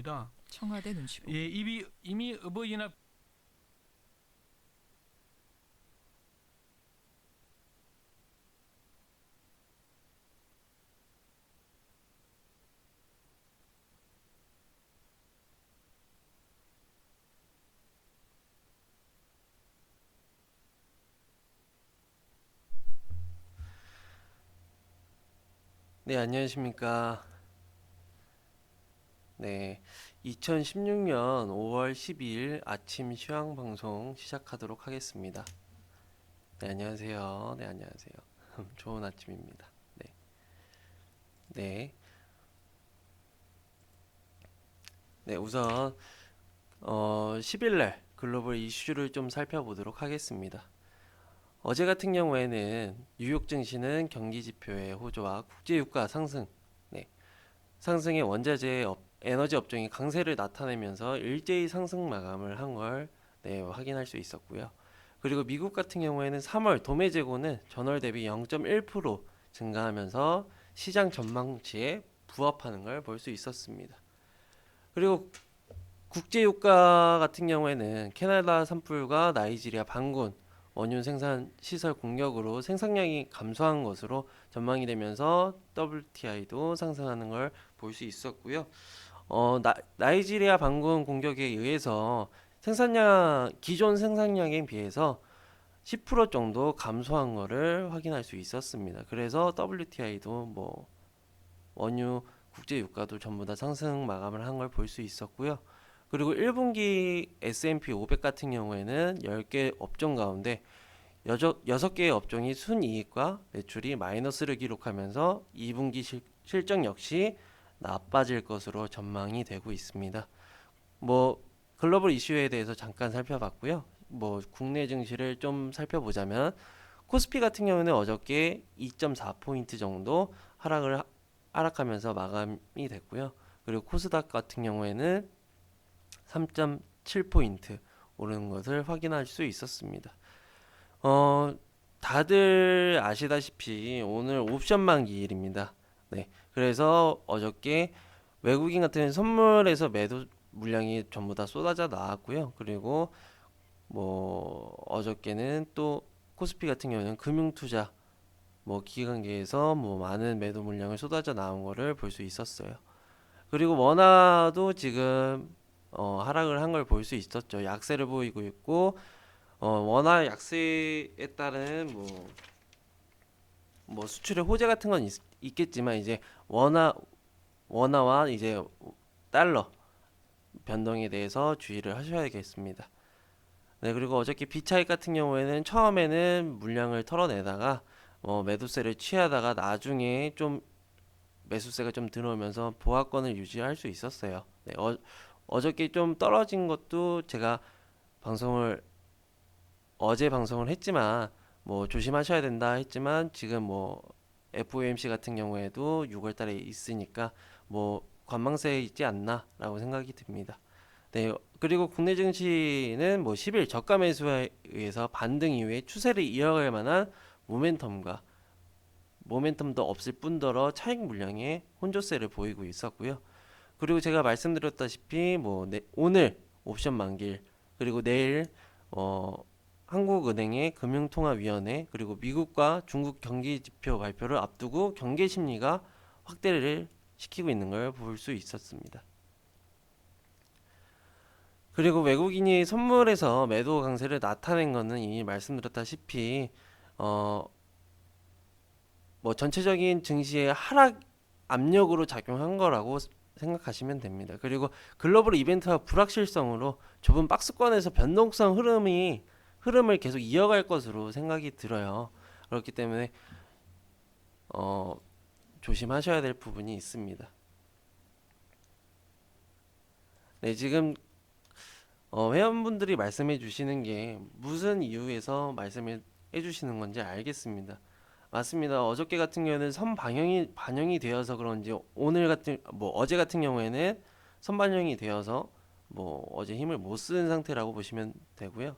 겁니다. 청와대 눈치 보고. 예, 이미 어버이연합 네, 안녕하십니까. 네, 2016년 5월 12일 아침 휴양 방송 시작하도록 하겠습니다. 네, 안녕하세요. 네, 안녕하세요. 좋은 아침입니다. 네, 네, 네, 우선 10일 날 글로벌 이슈를 좀 살펴보도록 하겠습니다. 어제 같은 경우에는 뉴욕 증시는 경기 지표의 호조와 국제 유가 상승, 네, 상승의 원자재 에너지 업종이 강세를 나타내면서 일제히 상승 마감을 한 걸 확인할 수 있었고요. 그리고 미국 같은 경우에는 3월 도매 재고는 전월 대비 0.1% 증가하면서 시장 전망치에 부합하는 걸 볼 수 있었습니다. 그리고 국제 유가 같은 경우에는 캐나다 산불과 나이지리아 반군 원유 생산 시설 공격으로 생산량이 감소한 것으로 전망이 되면서 WTI도 상승하는 걸 볼 수 있었고요. 나이지리아 반군 공격에 의해서 기존 생산량에 비해서 10% 정도 감소한 것을 확인할 수 있었습니다. 그래서 WTI도 원유 국제 유가도 전부 다 상승 마감을 한 걸 볼 수 있었고요. 그리고 1분기 S&P 500 같은 경우에는 10개 업종 가운데 6개의 업종이 순이익과 매출이 마이너스를 기록하면서 2분기 실적 역시 나빠질 것으로 전망이 되고 있습니다. 글로벌 이슈에 대해서 잠깐 살펴봤고요. 국내 증시를 좀 살펴보자면 코스피 같은 경우는 어저께 2.4포인트 정도 하락하면서 마감이 됐고요. 그리고 코스닥 같은 경우에는 3.7포인트 오르는 것을 확인할 수 있었습니다. 다들 아시다시피 오늘 옵션 만기일입니다. 네, 그래서 어저께 외국인 같은 선물에서 매도 물량이 전부 다 쏟아져 나왔고요. 그리고 어저께는 또 코스피 같은 경우는 금융투자 기관계에서 많은 매도 물량을 쏟아져 나온 거를 볼 수 있었어요. 그리고 원화도 지금 하락을 한 걸 볼 수 있었죠. 약세를 보이고 있고 원화 약세에 따른 수출의 호재 같은 건 있겠지만 이제 원화와 이제 달러 변동에 대해서 주의를 하셔야겠습니다. 네, 그리고 어저께 비차익 같은 경우에는 처음에는 물량을 털어내다가 매도세를 취하다가 나중에 좀 매수세가 좀 들어오면서 보합권을 유지할 수 있었어요. 네, 어저께 좀 떨어진 것도 제가 방송을 어제 방송을 했지만 조심하셔야 된다 했지만 지금 FOMC 같은 경우에도 6월 달에 있으니까 관망세에 있지 않나라고 생각이 듭니다. 네, 그리고 국내 증시는 10일 저가 매수에 의해서 반등 이후에 추세를 이어갈 만한 모멘텀도 없을 뿐더러 차익 물량의 혼조세를 보이고 있었고요. 그리고 제가 말씀드렸다시피 오늘 옵션 만기일 그리고 내일 어, 한국은행의 금융통화위원회 그리고 미국과 중국 경기지표 발표를 앞두고 경계 심리가 확대를 시키고 있는 걸 볼 수 있었습니다. 그리고 외국인이 선물에서 매도 강세를 나타낸 것은 이미 말씀드렸다시피 어, 전체적인 증시의 하락 압력으로 작용한 거라고 생각하시면 됩니다. 그리고 글로벌 이벤트와 불확실성으로 좁은 박스권에서 변동성 흐름을 계속 이어갈 것으로 생각이 들어요. 그렇기 때문에 어, 조심하셔야 될 부분이 있습니다. 네, 지금 회원분들이 말씀해 주시는 게 무슨 이유에서 말씀을 해 주시는 건지 알겠습니다. 맞습니다. 어저께 같은 경우에는 반영이 되어서 그런지 어제 같은 경우에는 선반영이 되어서 어제 힘을 못 쓰는 상태라고 보시면 되고요.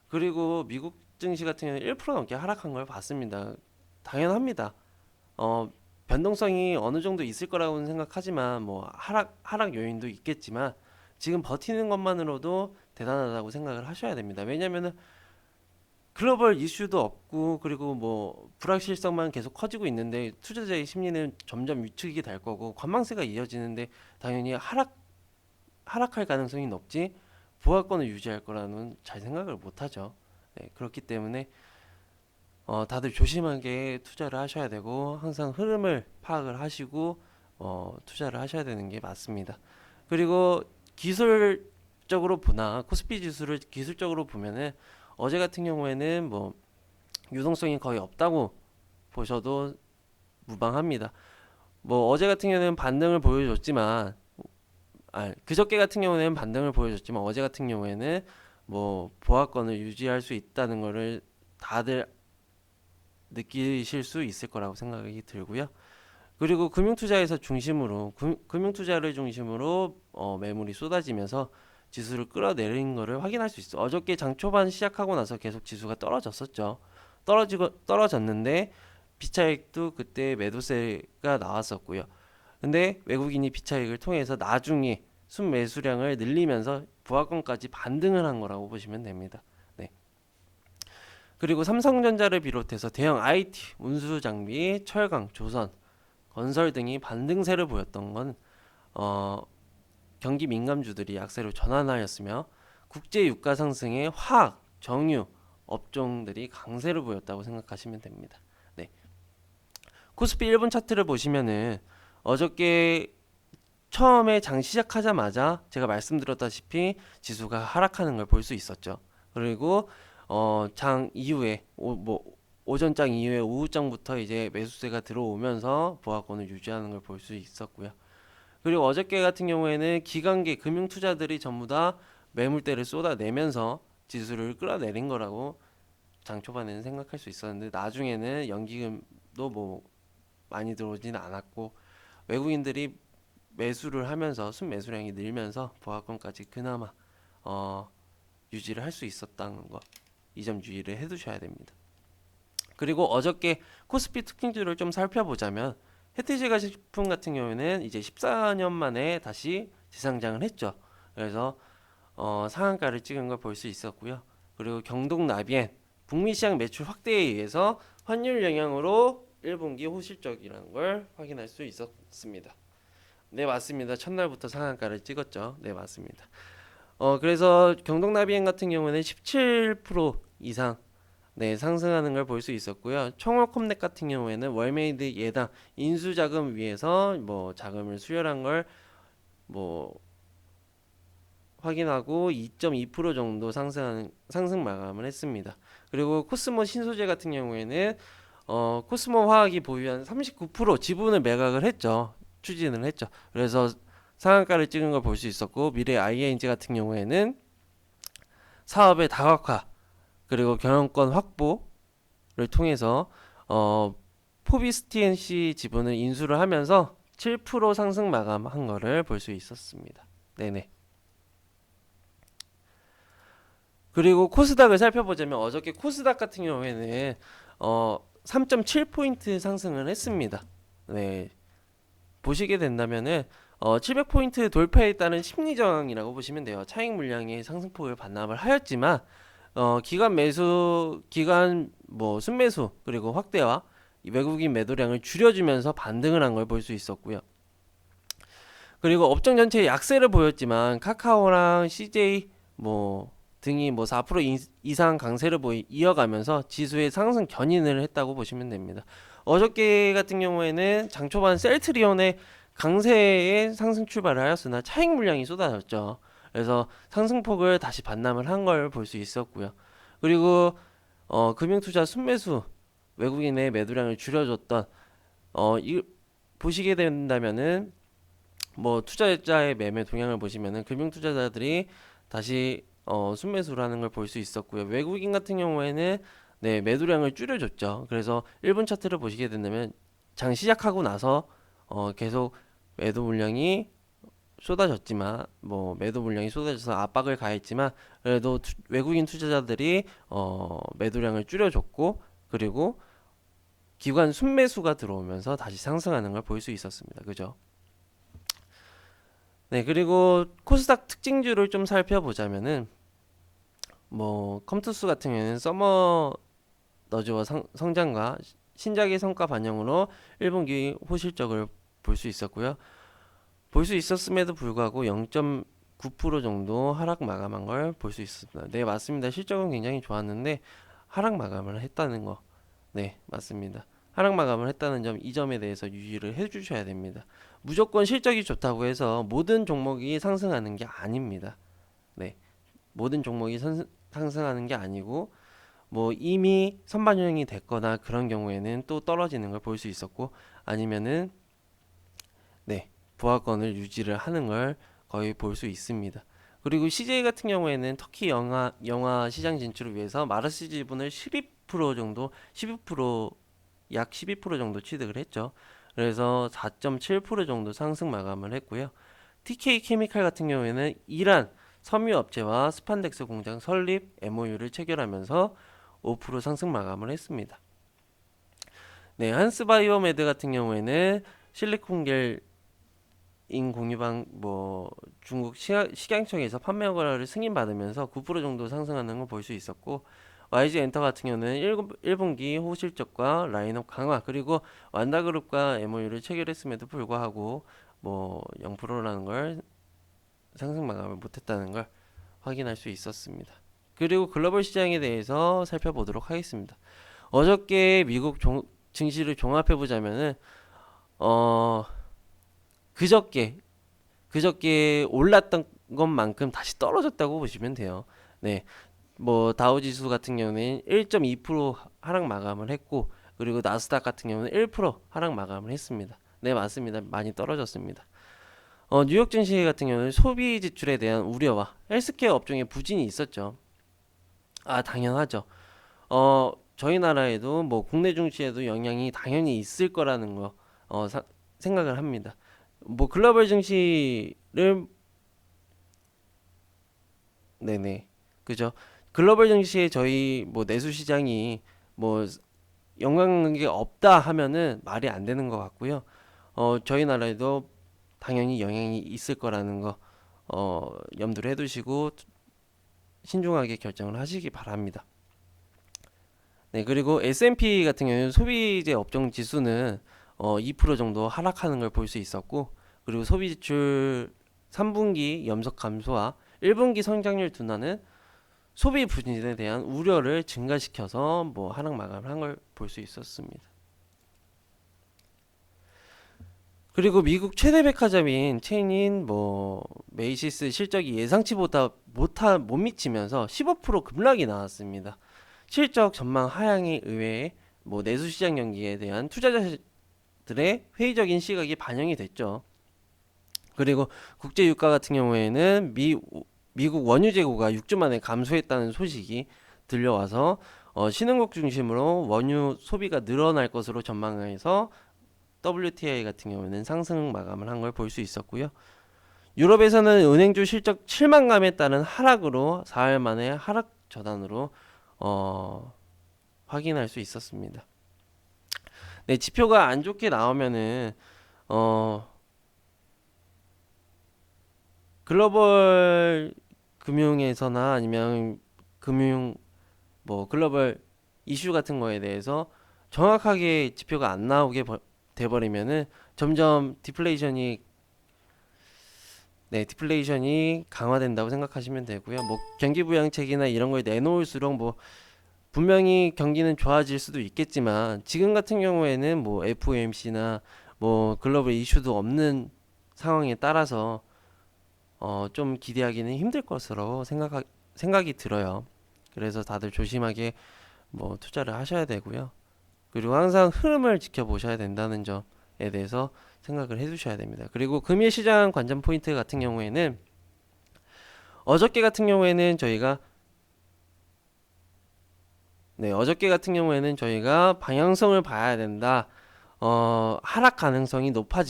그리고 미국 증시 같은 경우는 1% 넘게 하락한 걸 봤습니다. 당연합니다. 어, 변동성이 어느 정도 있을 거라고는 생각하지만 뭐 하락 요인도 있겠지만 지금 버티는 것만으로도 대단하다고 생각을 하셔야 됩니다. 왜냐면은 글로벌 이슈도 없고 그리고 뭐 불확실성만 계속 커지고 있는데 투자자의 심리는 점점 위축이 될 거고 관망세가 이어지는데 당연히 하락할 가능성이 높지 보합권을 유지할 거라는 잘 생각을 못 하죠. 네, 그렇기 때문에 다들 조심하게 투자를 하셔야 되고 항상 흐름을 파악을 하시고 투자를 하셔야 되는 게 맞습니다. 그리고 기술적으로 보나 코스피 지수를 기술적으로 보면은 어제 같은 경우에는 뭐 유동성이 거의 없다고 보셔도 무방합니다. 뭐 어제 같은 경우에는 반등을 보여줬지만 그저께 같은 경우에는 반등을 보여줬지만 어제 같은 경우에는 뭐 보합권을 유지할 수 있다는 거를 다들 느끼실 수 있을 거라고 생각이 들고요. 그리고 금융투자에서 중심으로 금융투자를 중심으로 매물이 쏟아지면서 지수를 끌어내린 거를 확인할 수 있어. 어저께 장 초반 시작하고 나서 계속 지수가 떨어졌었죠. 떨어졌는데 비차익도 그때 매도세가 나왔었고요. 근데 외국인이 비차익을 통해서 나중에 순매수량을 늘리면서 부하권까지 반등을 한 거라고 보시면 됩니다. 네. 그리고 삼성전자를 비롯해서 대형 IT, 운수장비, 철강, 조선, 건설 등이 반등세를 보였던 건 경기 민감주들이 약세로 전환하였으며 국제 유가 상승에 화학, 정유 업종들이 강세를 보였다고 생각하시면 됩니다. 네. 코스피 1분 차트를 보시면은 어저께 처음에 장 시작하자마자 제가 말씀드렸다시피 지수가 하락하는 걸 볼 수 있었죠. 그리고 장 이후에 오전장 이후에 오후장부터 이제 매수세가 들어오면서 보합권을 유지하는 걸 볼 수 있었고요. 그리고 어저께 같은 경우에는 기관계 금융투자들이 전부 다 매물대를 쏟아내면서 지수를 끌어내린 거라고 장 초반에는 생각할 수 있었는데 나중에는 연기금도 뭐 많이 들어오지는 않았고 외국인들이 매수를 하면서 순매수량이 늘면서 보합권까지 그나마 유지를 할 수 있었다는 거 이 점 주의를 해두셔야 됩니다. 그리고 어저께 코스피 특징주를 좀 살펴보자면 해티제가식품 같은 경우에는 이제 14년 만에 다시 재상장을 했죠. 그래서 상한가를 찍은 걸 볼 수 있었고요. 그리고 경동나비엔 북미 시장 매출 확대에 의해서 환율 영향으로 1분기 호실적이라는 걸 확인할 수 있었습니다. 네, 맞습니다. 첫날부터 상한가를 찍었죠. 네, 맞습니다. 그래서 경동나비엔 같은 경우는 17% 이상 상승하는 걸 볼 수 있었고요. 청월컴넷 같은 경우에는 월메이드 예당 인수자금 위해서 뭐 자금을 수혈한 걸 뭐 확인하고 2.2% 정도 상승 마감을 했습니다. 그리고 코스모 신소재 같은 경우에는 코스모 화학이 보유한 39% 지분을 매각을 했죠. 추진을 했죠. 그래서 상한가를 찍은 걸 볼 수 있었고 미래 ING 같은 경우에는 사업의 다각화 그리고 경영권 확보를 통해서 포비스TNC 지분을 인수를 하면서 7% 상승 마감한 거를 볼 수 있었습니다. 네네. 그리고 코스닥을 살펴보자면 어저께 코스닥 같은 경우에는 3.7포인트 상승을 했습니다. 네. 보시게 된다면은 700포인트 돌파에 따른 심리 저항이라고 보시면 돼요. 차익 물량의 상승폭을 반납을 하였지만 기관 뭐 순매수 그리고 확대와 외국인 매도량을 줄여주면서 반등을 한 걸 볼 수 있었고요. 그리고 업종 전체의 약세를 보였지만 카카오랑 CJ 뭐 등이 뭐 4% 이상 강세를 이어가면서 지수의 상승 견인을 했다고 보시면 됩니다. 어저께 같은 경우에는 장 초반 셀트리온의 강세의 상승 출발을 하였으나 차익 물량이 쏟아졌죠. 그래서 상승폭을 다시 반납을 한 걸 볼 수 있었고요. 그리고 금융투자 순매수 외국인의 매도량을 줄여줬던 보시게 된다면은 뭐 투자자의 매매 동향을 보시면은 금융투자자들이 다시 순매수를 하는 걸 볼 수 있었고요. 외국인 같은 경우에는 매도량을 줄여줬죠. 그래서 1분 차트를 보시게 된다면 장 시작하고 나서 계속 매도 물량이 쏟아졌지만 매도 물량이 쏟아져서 압박을 가했지만 그래도 외국인 투자자들이 매도량을 줄여줬고 그리고 기관 순매수가 들어오면서 다시 상승하는 걸 볼 수 있었습니다. 그죠? 네, 그리고 코스닥 특징주를 좀 살펴보자면은 뭐 컴투스 같은 경우에는 서머 너즈와 성장과 신작의 성과 반영으로 1분기 호실적을 볼 수 있었고요. 볼 수 있었음에도 불구하고 0.9% 정도 하락 마감한 걸 볼 수 있습니다. 네, 맞습니다. 실적은 굉장히 좋았는데 하락 마감을 했다는 거. 네, 맞습니다. 하락 마감을 했다는 점, 이 점에 대해서 유의를 해주셔야 됩니다. 무조건 실적이 좋다고 해서 모든 종목이 상승하는 게 아닙니다. 네, 모든 종목이 상승하는 게 아니고 뭐 이미 선반영이 됐거나 그런 경우에는 또 떨어지는 걸 볼 수 있었고 아니면은 네, 부하권을 유지를 하는 걸 거의 볼 수 있습니다. 그리고 CJ 같은 경우에는 터키 영화 시장 진출을 위해서 마르시 지분을 12% 정도, 12%, 약 12% 정도 취득을 했죠. 그래서 4.7% 정도 상승 마감을 했고요. TK 케미칼 같은 경우에는 이란 섬유 업체와 스판덱스 공장 설립 MOU를 체결하면서 5% 상승 마감을 했습니다. 네, 한스바이오메드 같은 경우에는 실리콘겔 인공유방 뭐 중국 식약청에서 판매 허가를 승인받으면서 9% 정도 상승하는 걸 볼 수 있었고 YG 엔터 같은 경우는 1분기 호실적과 라인업 강화 그리고 완다그룹과 MOU를 체결했음에도 불구하고 뭐 0%라는 걸 상승 마감을 못했다는 걸 확인할 수 있었습니다. 그리고 글로벌 시장에 대해서 살펴보도록 하겠습니다. 어저께 미국 증시를 종합해 보자면은 어 그저께 올랐던 것만큼 다시 떨어졌다고 보시면 돼요. 네. 뭐 다우지수 같은 경우는 1.2% 하락 마감을 했고 그리고 나스닥 같은 경우는 1% 하락 마감을 했습니다. 네, 맞습니다. 많이 떨어졌습니다. 뉴욕 증시 같은 경우는 소비 지출에 대한 우려와 헬스케어 업종의 부진이 있었죠. 아, 당연하죠. 저희 나라에도 뭐 국내 증시에도 영향이 당연히 있을 거라는 거 생각을 합니다. 뭐 글로벌 증시를 네네 그죠. 글로벌 증시에 저희 뭐 내수 시장이 뭐 영향이 없다 하면은 말이 안 되는 것 같고요. 저희 나라에도 당연히 영향이 있을 거라는 거 염두를 해두시고 신중하게 결정을 하시기 바랍니다. 네, 그리고 S&P 같은 경우는 소비재 업종 지수는 2% 정도 하락하는 걸 볼 수 있었고, 그리고 소비 지출 3분기 염석 감소와 1분기 성장률 둔화는 소비 부진에 대한 우려를 증가시켜서 뭐 하락 마감을 한 걸 볼 수 있었습니다. 그리고 미국 최대 백화점인 체인인 뭐 메이시스 실적이 예상치보다 못 미치면서 15% 급락이 나왔습니다. 실적 전망 하향에 의외에 뭐 내수 시장 연기에 대한 투자자들의 회의적인 시각이 반영이 됐죠. 그리고 국제 유가 같은 경우에는 미국 원유 재고가 6주 만에 감소했다는 소식이 들려와서 신흥국 중심으로 원유 소비가 늘어날 것으로 전망해서 WTI 같은 경우에는 상승 마감을 한 걸 볼 수 있었고요. 유럽에서는 은행주 실적 실망감에 따른 하락으로 4일 만에 하락 저단으로 확인할 수 있었습니다. 네, 지표가 안 좋게 나오면은 글로벌 금융에서나 아니면 금융 뭐 글로벌 이슈 같은 거에 대해서 정확하게 지표가 안 나오게 돼버리면은 점점 디플레이션이 강화된다고 생각하시면 되고요. 뭐 경기 부양책이나 이런 걸 내놓을수록 뭐 분명히 경기는 좋아질 수도 있겠지만 지금 같은 경우에는 뭐 FOMC나 뭐 글로벌 이슈도 없는 상황에 따라서 좀 기대하기는 힘들 것으로 생각이 들어요. 그래서 다들 조심하게 뭐 투자를 하셔야 되고요. 그리고 항상 흐름을 지켜보셔야 된다는 점에 대해서 생각을 해두셔야 됩니다. 그리고 금일 시장 관전 포인트 같은 경우에는 어저께 같은 경우에는 저희가 방향성을 봐야 된다. 하락 가능성이 높다.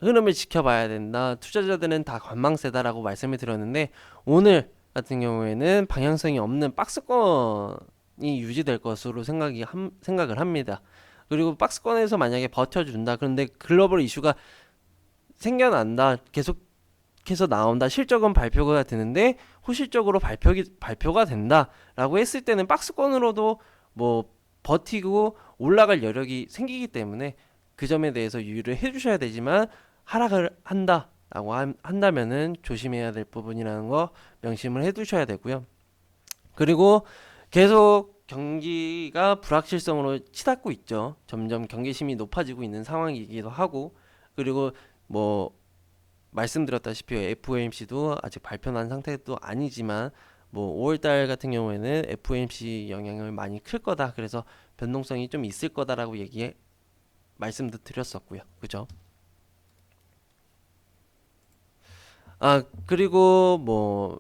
흐름을 지켜봐야 된다. 투자자들은 다 관망세다라고 말씀을 드렸는데 오늘 같은 경우에는 방향성이 없는 박스권 유지될 것으로 생각을 합니다. 그리고 박스권에서 만약에 버텨준다. 그런데 글로벌 이슈가 생겨난다. 계속해서 나온다. 실적은 발표가 되는데 호실적으로 발표가 된다라고 했을 때는 박스권으로도 뭐 버티고 올라갈 여력이 생기기 때문에 그 점에 대해서 유의를 해주셔야 되지만 하락을 한다라고 한다면은 조심해야 될 부분이라는 거 명심을 해두셔야 되고요. 그리고 계속 경기가 불확실성으로 치닫고 있죠. 점점 경계심이 높아지고 있는 상황이기도 하고, 그리고 뭐 말씀드렸다시피 FOMC도 아직 발표난 상태도 아니지만 뭐 5월달 같은 경우에는 FOMC 영향을 많이 클 거다. 그래서 변동성이 좀 있을 거다라고 말씀도 드렸었고요. 그죠? 그리고 뭐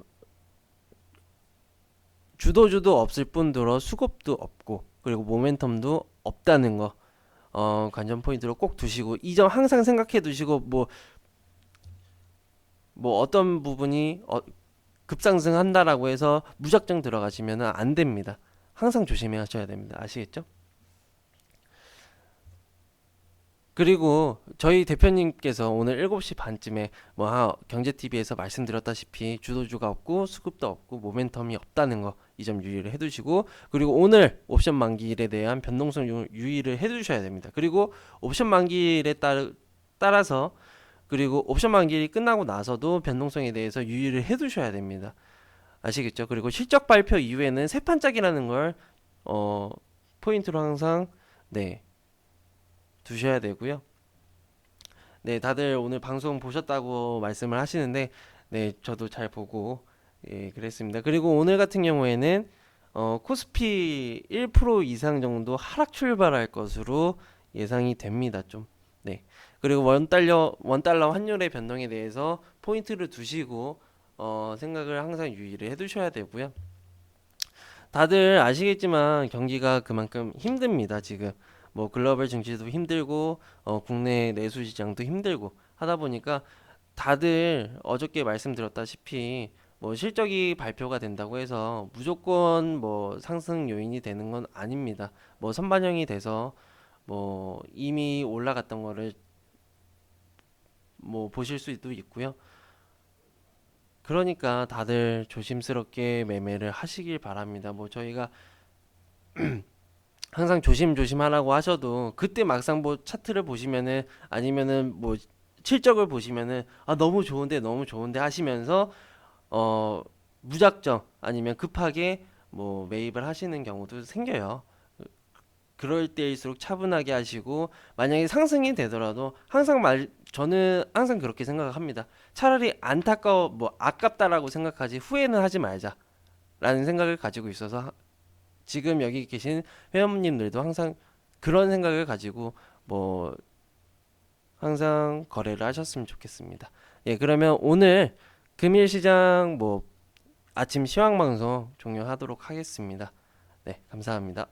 주도주도 없을 뿐더러 수급도 없고 그리고 모멘텀도 없다는 거 관전 포인트로 꼭 두시고 이 점 항상 생각해 두시고 뭐 어떤 부분이 급상승한다라고 해서 무작정 들어가시면 안 됩니다. 항상 조심하셔야 됩니다. 아시겠죠? 그리고 저희 대표님께서 오늘 7시 반쯤에 경제TV에서 말씀드렸다시피 주도주가 없고 수급도 없고 모멘텀이 없다는 거 이 점 유의를 해두시고, 그리고 오늘 옵션 만기일에 대한 변동성 유의를 해두셔야 됩니다. 그리고 옵션 만기일에 따라서 그리고 옵션 만기일이 끝나고 나서도 변동성에 대해서 유의를 해두셔야 됩니다. 아시겠죠? 그리고 실적 발표 이후에는 세 판짜기라는 걸 포인트로 항상 두셔야 되고요. 네, 다들 오늘 방송 보셨다고 말씀을 하시는데, 네, 저도 잘 보고 그랬습니다. 그리고 오늘 같은 경우에는 코스피 1% 이상 정도 하락 출발할 것으로 예상이 됩니다. 좀. 네. 그리고 원달러 환율의 변동에 대해서 포인트를 두시고 생각을 항상 유의를 해두셔야 되고요. 다들 아시겠지만 경기가 그만큼 힘듭니다. 지금 뭐 글로벌 증시도 힘들고 국내 내수 시장도 힘들고 하다 보니까 다들 어저께 말씀드렸다시피 뭐 실적이 발표가 된다고 해서 무조건 뭐 상승 요인이 되는 건 아닙니다. 뭐 선반영이 돼서 뭐 이미 올라갔던 거를 뭐 보실 수도 있고요. 그러니까 다들 조심스럽게 매매를 하시길 바랍니다. 뭐 저희가 항상 조심조심 하라고 하셔도 그때 막상 뭐 차트를 보시면은 아니면은 뭐 실적을 보시면은 너무 좋은데 너무 좋은데 하시면서 무작정 아니면 급하게 뭐 매입을 하시는 경우도 생겨요. 그럴 때일수록 차분하게 하시고, 만약에 상승이 되더라도 저는 항상 그렇게 생각합니다. 차라리 아깝다라고 생각하지 후회는 하지 말자라는 생각을 가지고 있어서 지금 여기 계신 회원님들도 항상 그런 생각을 가지고 뭐 항상 거래를 하셨으면 좋겠습니다. 예, 그러면 오늘 금일 시장 뭐 아침 시황 방송 종료하도록 하겠습니다. 네, 감사합니다.